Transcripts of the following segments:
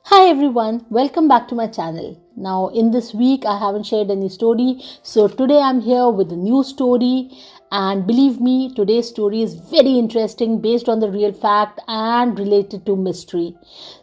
Hi everyone, welcome back to my channel. Now in this week I haven't shared any story, so today I'm here with a new story, and believe me, today's story is very interesting based on the real fact and related to mystery.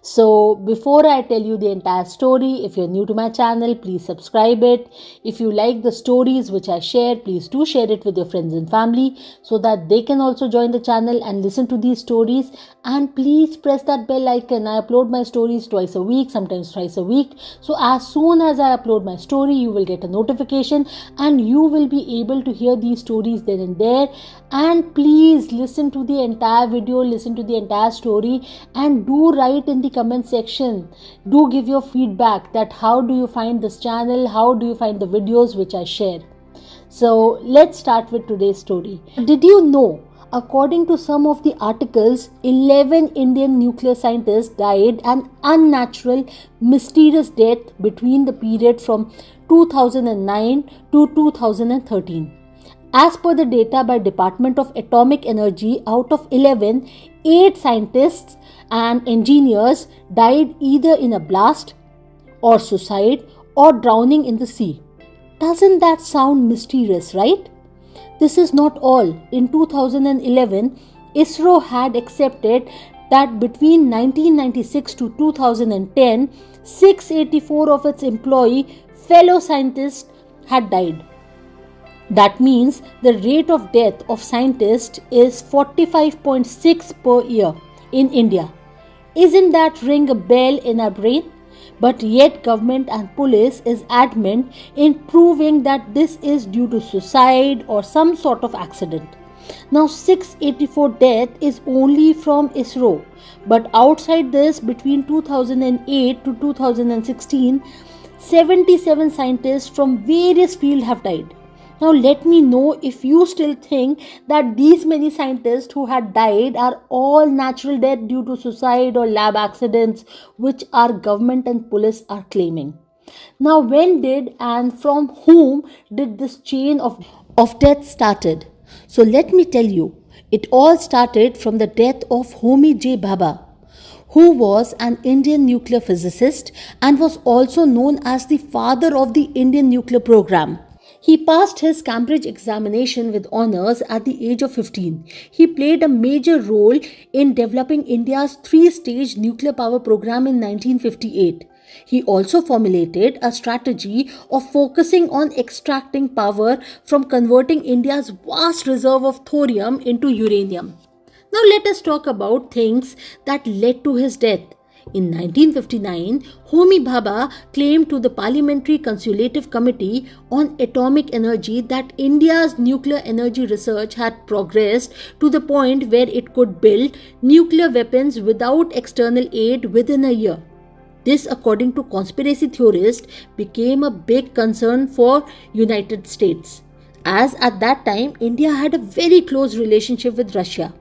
So before I tell you the entire story, if you're new to my channel, please subscribe it. If you like the stories which I share, please do share it with your friends and family so that they can also join the channel and listen to these stories. And please press that bell icon. I upload my stories twice a week, sometimes thrice a week. So as soon as I upload my story, you will get a notification and you will be able to hear these stories then and there. And please listen to the entire video, listen to the entire story, and do write in the comment section. Do give your feedback that how do you find this channel, how do you find the videos which I share. So let's start with today's story. Did you know? According to some of the articles, 11 Indian nuclear scientists died an unnatural, mysterious death between the period from 2009 to 2013. As per the data by Department of Atomic Energy, out of 11, 8 scientists and engineers died either in a blast or suicide or drowning in the sea. Doesn't that sound mysterious, right? This is not all. In 2011, ISRO had accepted that between 1996 to 2010, 684 of its fellow scientists had died. That means the rate of death of scientists is 45.6 per year in India. Isn't that ring a bell in our brain? But yet government and police is adamant in proving that this is due to suicide or some sort of accident. Now 684 death is only from ISRO, but outside this, between 2008 to 2016, 77 scientists from various fields have died. Now let me know if you still think that these many scientists who had died are all natural death due to suicide or lab accidents, which our government and police are claiming. Now when did and from whom did this chain of death started? So let me tell you, it all started from the death of Homi J Bhabha, who was an Indian nuclear physicist and was also known as the father of the Indian nuclear program. He passed his Cambridge examination with honours at the age of 15. He played a major role in developing India's three-stage nuclear power program in 1958. He also formulated a strategy of focusing on extracting power from converting India's vast reserve of thorium into uranium. Now let us talk about things that led to his death. In 1959, Homi Bhabha claimed to the Parliamentary Consultative Committee on Atomic Energy that India's nuclear energy research had progressed to the point where it could build nuclear weapons without external aid within a year. This, according to conspiracy theorists, became a big concern for United States, as at that time India had a very close relationship with Russia.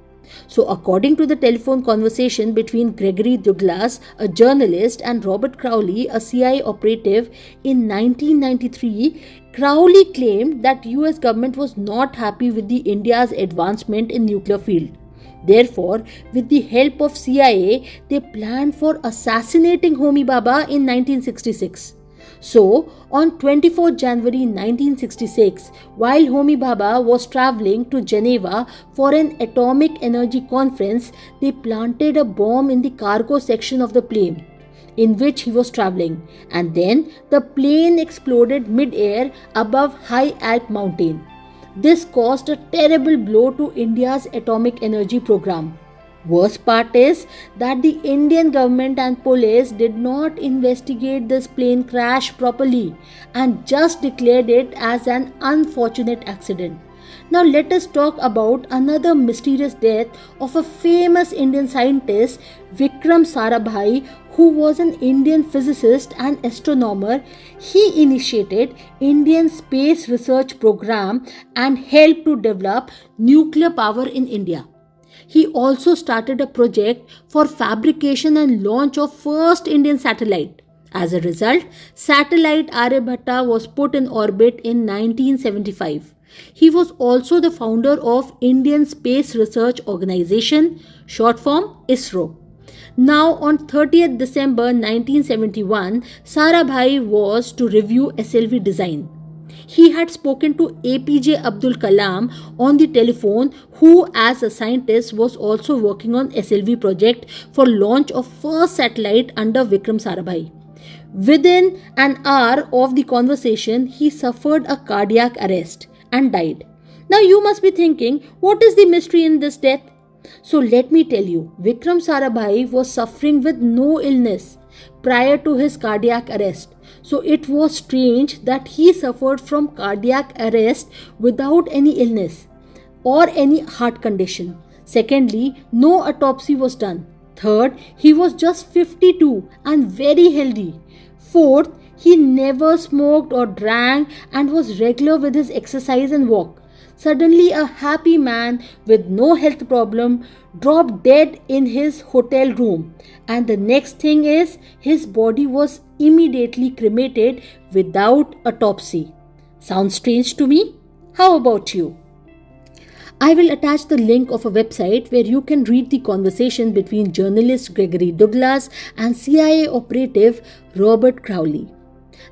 So according to the telephone conversation between Gregory Douglas, a journalist, and Robert Crowley, a CIA operative in 1993, Crowley claimed that US government was not happy with the India's advancement in nuclear field. Therefore, with the help of CIA, they planned for assassinating Homi Bhabha in 1966. So, on 24 January 1966, while Homi Bhabha was travelling to Geneva for an atomic energy conference, they planted a bomb in the cargo section of the plane in which he was travelling, and then the plane exploded mid-air above High Alp mountain. This caused a terrible blow to India's atomic energy program. Worst part is that the Indian government and police did not investigate this plane crash properly and just declared it as an unfortunate accident. Now let us talk about another mysterious death of a famous Indian scientist, Vikram Sarabhai, who was an Indian physicist and astronomer. He initiated Indian space research program and helped to develop nuclear power in India. He also started a project for fabrication and launch of first Indian satellite. As a result, satellite Aryabhatta was put in orbit in 1975. He was also the founder of Indian Space Research Organization, short form ISRO. Now, on 30th December 1971, Sarabhai was to review SLV design. He had spoken to APJ Abdul Kalam on the telephone, who as a scientist was also working on SLV project for launch of first satellite under Vikram Sarabhai. Within an hour of the conversation, he suffered a cardiac arrest and died. Now you must be thinking, what is the mystery in this death? So let me tell you, Vikram Sarabhai was suffering with no illness prior to his cardiac arrest. So it was strange that he suffered from cardiac arrest without any illness or any heart condition. Secondly, no autopsy was done. Third, he was just 52 and very healthy. Fourth, he never smoked or drank and was regular with his exercise and walk. Suddenly, a happy man with no health problem dropped dead in his hotel room. And the next thing is, his body was immediately cremated without autopsy. Sounds strange to me? How about you? I will attach the link of a website where you can read the conversation between journalist Gregory Douglas and CIA operative Robert Crowley.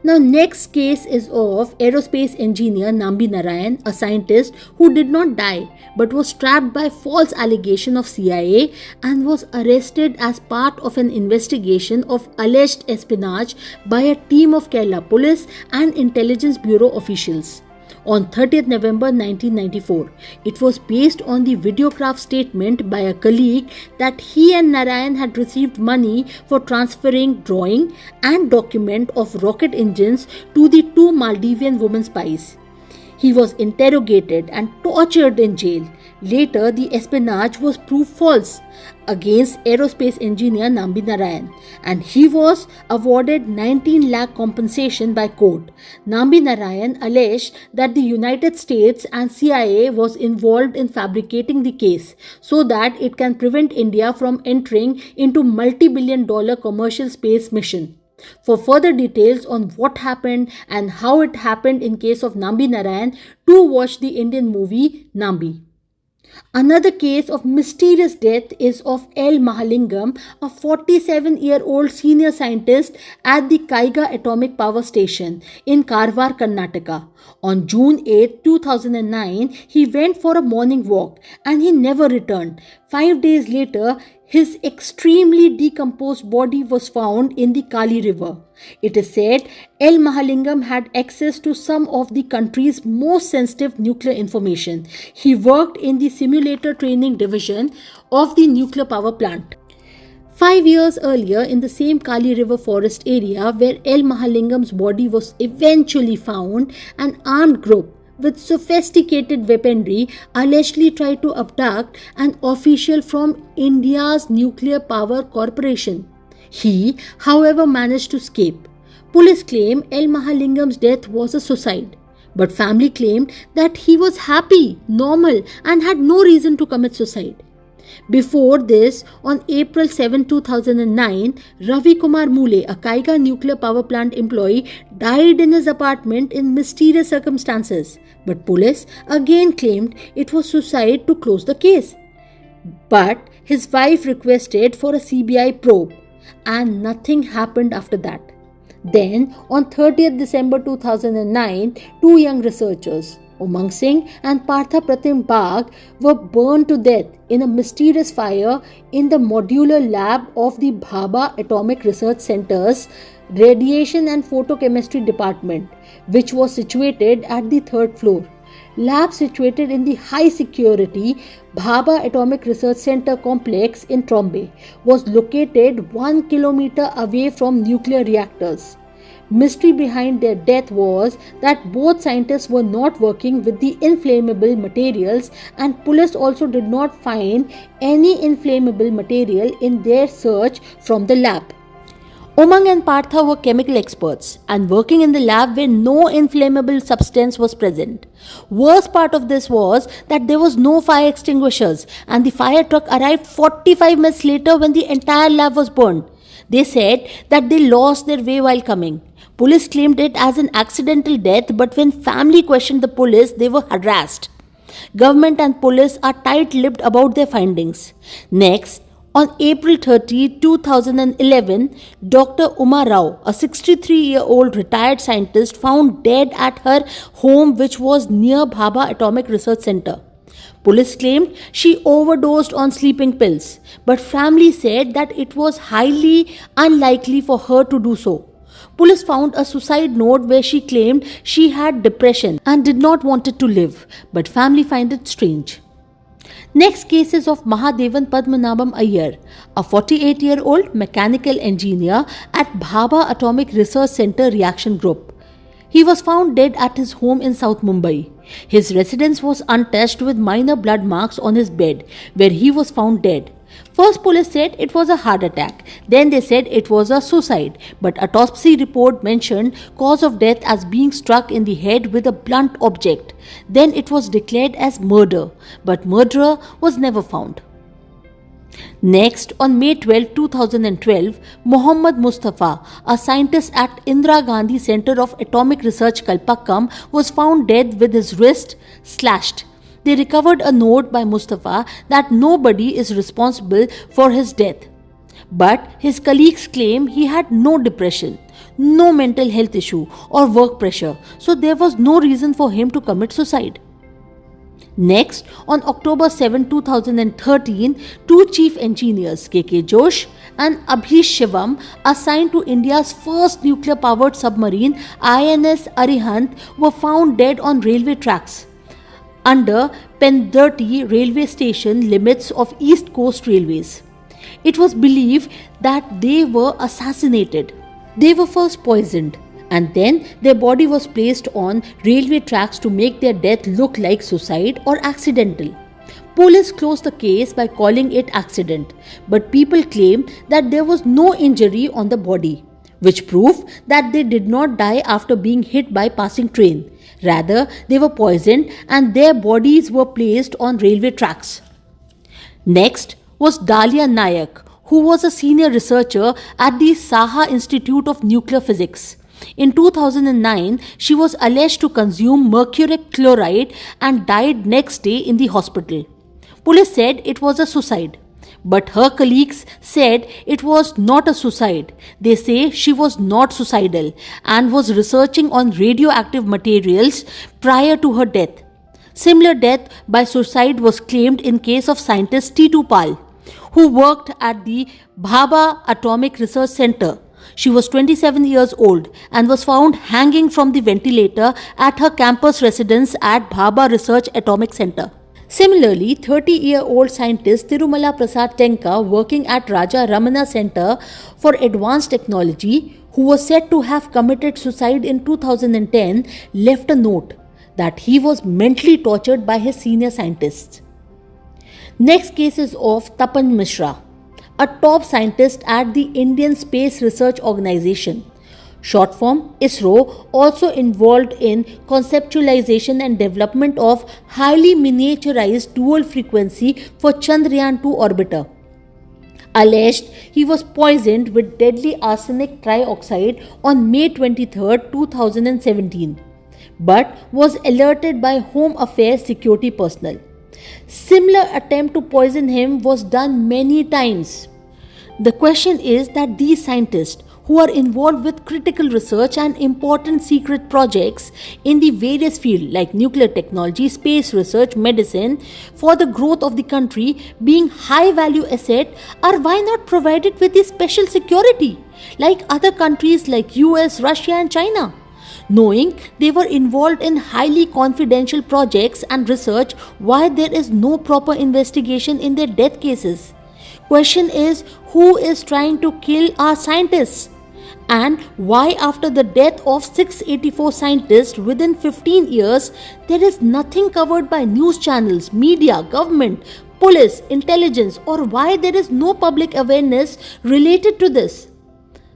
Now, next case is of aerospace engineer Nambi Narayan, a scientist who did not die but was trapped by false allegation of CIA and was arrested as part of an investigation of alleged espionage by a team of Kerala police and intelligence bureau officials. On 30th November 1994, it was based on the videograph statement by a colleague that he and Narayan had received money for transferring drawing and document of rocket engines to the two Maldivian women spies. He was interrogated and tortured in jail. Later, the espionage was proved false against aerospace engineer Nambi Narayan, and he was awarded 19 lakh compensation by court. Nambi Narayan alleged that the United States and CIA was involved in fabricating the case so that it can prevent India from entering into multi-billion-dollar commercial space mission. For further details on what happened and how it happened in case of Nambi Narayan, do watch the Indian movie Nambi. Another case of mysterious death is of L. Mahalingam, a 47-year-old senior scientist at the Kaiga Atomic Power Station in Karwar, Karnataka. On June 8, 2009, he went for a morning walk and he never returned. 5 days later, his extremely decomposed body was found in the Kali River. It is said L. Mahalingam had access to some of the country's most sensitive nuclear information. He worked in the simulator training division of the nuclear power plant. 5 years earlier, in the same Kali River forest area where L. Mahalingam's body was eventually found, an armed group with sophisticated weaponry allegedly tried to abduct an official from India's Nuclear Power Corporation. He, however, managed to escape. Police claim L. Mahalingam's death was a suicide, but family claimed that he was happy, normal, and had no reason to commit suicide. Before this, on April 7, 2009, Ravi Kumar Mule, a Kaiga nuclear power plant employee, died in his apartment in mysterious circumstances. But police again claimed it was suicide to close the case. But his wife requested for a CBI probe, and nothing happened after that. Then, on 30th December 2009, two young researchers, Umang Singh and Partha Pratim Bagh, were burned to death in a mysterious fire in the modular lab of the Bhabha Atomic Research Center's Radiation and Photochemistry Department, which was situated at the 3rd floor. Lab situated in the high security Bhabha Atomic Research Center complex in Trombay was located 1 kilometer away from nuclear reactors. Mystery behind their death was that both scientists were not working with the inflammable materials, and police also did not find any inflammable material in their search from the lab. Umang and Partha were chemical experts and working in the lab where no inflammable substance was present. Worst part of this was that there was no fire extinguishers and the fire truck arrived 45 minutes later when the entire lab was burned. They said that they lost their way while coming. Police claimed it as an accidental death, but when family questioned the police, they were harassed. Government and police are tight-lipped about their findings. Next, On April 30, 2011, Dr. Uma Rao, a 63-year-old retired scientist, found dead at her home, which was near Bhabha Atomic Research Center. Police claimed she overdosed on sleeping pills, but family said that it was highly unlikely for her to do so. Police found a suicide note where she claimed she had depression and did not want to live, but family find it strange. Next case is of Mahadevan Padmanabham Iyer, a 48-year-old mechanical engineer at Bhabha Atomic Research Center Reaction Group. He was found dead at his home in South Mumbai. His residence was untouched with minor blood marks on his bed, where he was found dead. First, police said it was a heart attack. Then they said it was a suicide. But autopsy report mentioned cause of death as being struck in the head with a blunt object. Then it was declared as murder. But murderer was never found. Next, on May 12, 2012, Mohammad Mustafa, a scientist at Indira Gandhi Center of Atomic Research Kalpakkam, was found dead with his wrist slashed. They recovered a note by Mustafa that nobody is responsible for his death. But his colleagues claim he had no depression, no mental health issue or work pressure, so there was no reason for him to commit suicide. Next, on October 7, 2013, two chief engineers, K.K. Josh and Abhish Shivam, assigned to India's first nuclear-powered submarine, INS Arihant, were found dead on railway tracks under Pendurti railway station limits of East Coast Railways. It was believed that they were assassinated. They were first poisoned, and then their body was placed on railway tracks to make their death look like suicide or accidental. Police closed the case by calling it accident, but people claim that there was no injury on the body, which proved that they did not die after being hit by passing train. Rather, they were poisoned and their bodies were placed on railway tracks. Next was Dalia Nayak, who was a senior researcher at the Saha Institute of Nuclear Physics. In 2009, she was alleged to consume mercuric chloride and died next day in the hospital. Police said it was a suicide. But her colleagues said it was not a suicide. They say she was not suicidal and was researching on radioactive materials prior to her death. Similar death by suicide was claimed in case of scientist T2 Pal, who worked at the Bhabha Atomic Research Center. She was 27 years old and was found hanging from the ventilator at her campus residence at Bhabha Research Atomic Center. Similarly, 30-year-old scientist Tirumala Prasad Tenka, working at Raja Ramana Center for Advanced Technology, who was said to have committed suicide in 2010, left a note that he was mentally tortured by his senior scientists. Next case is of Tapan Mishra, a top scientist at the Indian Space Research Organization, short form ISRO, also involved in conceptualization and development of highly miniaturized dual frequency for Chandrayaan-2 orbiter. Alleged he was poisoned with deadly arsenic trioxide on May 23, 2017, but was alerted by Home Affairs security personnel. Similar attempt to poison him was done many times. The question is that these scientists who are involved with critical research and important secret projects in the various fields like nuclear technology, space research, medicine, for the growth of the country, being high value asset, are why not provided with the special security like other countries like US, Russia and China? Knowing they were involved in highly confidential projects and research, why there is no proper investigation in their death cases? Question is, who is trying to kill our scientists? And why after the death of 684 scientists within 15 years, there is nothing covered by news channels, media, government, police, intelligence, or why there is no public awareness related to this?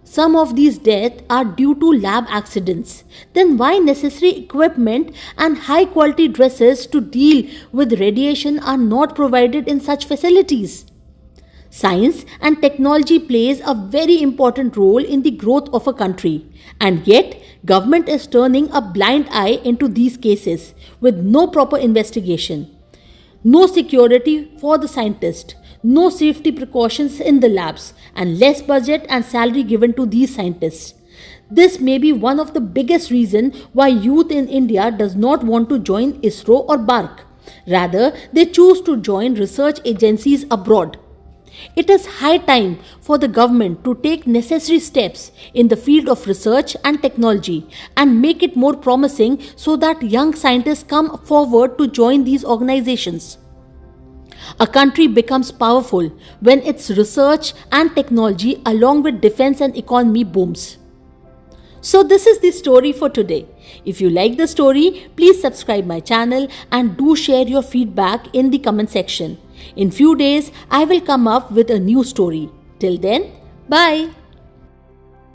Some of these deaths are due to lab accidents. Then why necessary equipment and high quality dresses to deal with radiation are not provided in such facilities? Science and technology plays a very important role in the growth of a country, and yet government is turning a blind eye into these cases with no proper investigation, no security for the scientist, no safety precautions in the labs, and less budget and salary given to these scientists. This may be one of the biggest reasons why youth in India does not want to join ISRO or BARC. Rather, they choose to join research agencies abroad. It is high time for the government to take necessary steps in the field of research and technology and make it more promising so that young scientists come forward to join these organizations. A country becomes powerful when its research and technology along with defense and economy booms. So this is the story for today. If you like the story, please subscribe my channel and do share your feedback in the comment section. In few days, I will come up with a new story. Till then, bye.